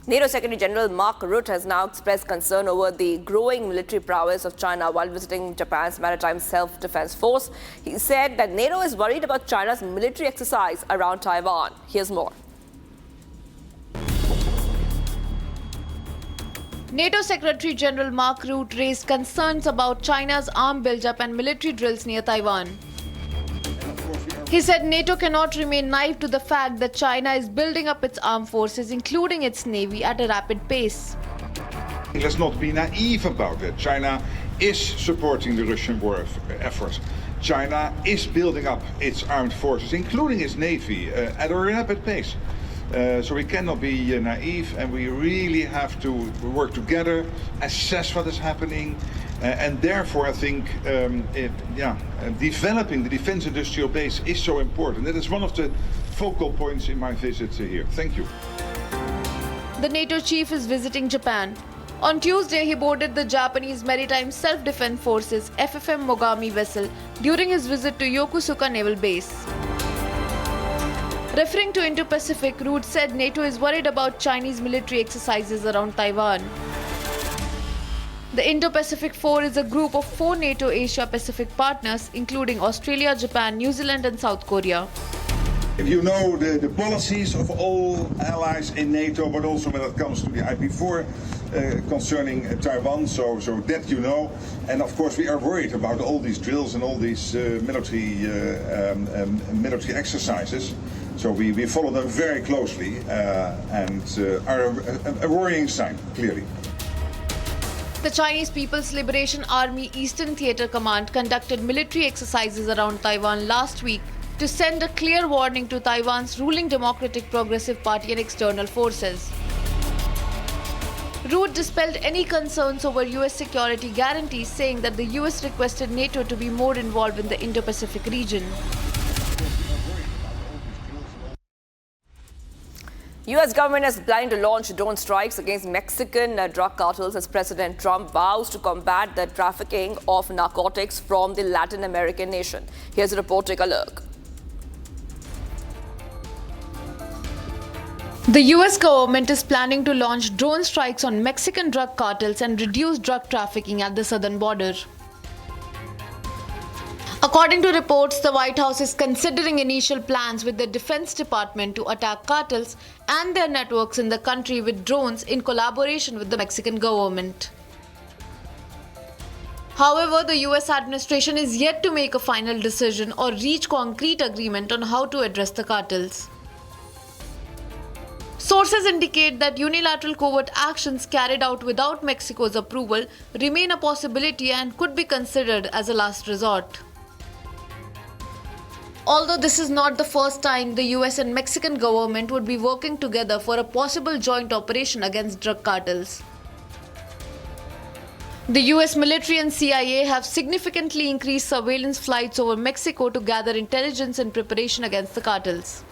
NATO Secretary General Mark Rutte has now expressed concern over the growing military prowess of China while visiting Japan's maritime self-defense force. He said that NATO is worried about China's military exercise around Taiwan. Here's more. NATO Secretary General Mark Rutte raised concerns about China's arms buildup and military drills near Taiwan. He said NATO cannot remain naive to the fact that China is building up its armed forces, including its navy, at a rapid pace. Let's not be naive about it. China is supporting the Russian war effort. China is building up its armed forces, including its navy, at a rapid pace. So we cannot be naive, and we really have to work together, assess what is happening, and therefore I think developing the defense industrial base is so important. That is one of the focal points in my visit here. Thank you. The NATO chief is visiting Japan. On Tuesday, he boarded the Japanese Maritime Self-Defense Forces FFM Mogami vessel during his visit to Yokosuka Naval Base. Referring to Indo-Pacific, Rutte said NATO is worried about Chinese military exercises around Taiwan. The Indo-Pacific Four is a group of 4 NATO Asia-Pacific partners, including Australia, Japan, New Zealand and South Korea. If you know the policies of all allies in NATO, but also when it comes to the IP4 concerning Taiwan, so that you know. And of course we are worried about all these drills and all these military exercises. So we follow them very closely and are a worrying sign, clearly. The Chinese People's Liberation Army Eastern Theater Command conducted military exercises around Taiwan last week to send a clear warning to Taiwan's ruling Democratic Progressive Party and external forces. Rutte dispelled any concerns over US security guarantees, saying that the US requested NATO to be more involved in the Indo-Pacific region. U.S. government is planning to launch drone strikes against Mexican drug cartels as President Trump vows to combat the trafficking of narcotics from the Latin American nation. Here's a report. Take a look. The US government is planning to launch drone strikes on Mexican drug cartels and reduce drug trafficking at the southern border. According to reports, the White House is considering initial plans with the Defense Department to attack cartels and their networks in the country with drones in collaboration with the Mexican government. However, the US administration is yet to make a final decision or reach concrete agreement on how to address the cartels. Sources indicate that unilateral covert actions carried out without Mexico's approval remain a possibility and could be considered as a last resort. Although this is not the first time the US and Mexican government would be working together for a possible joint operation against drug cartels. The US military and CIA have significantly increased surveillance flights over Mexico to gather intelligence in preparation against the cartels.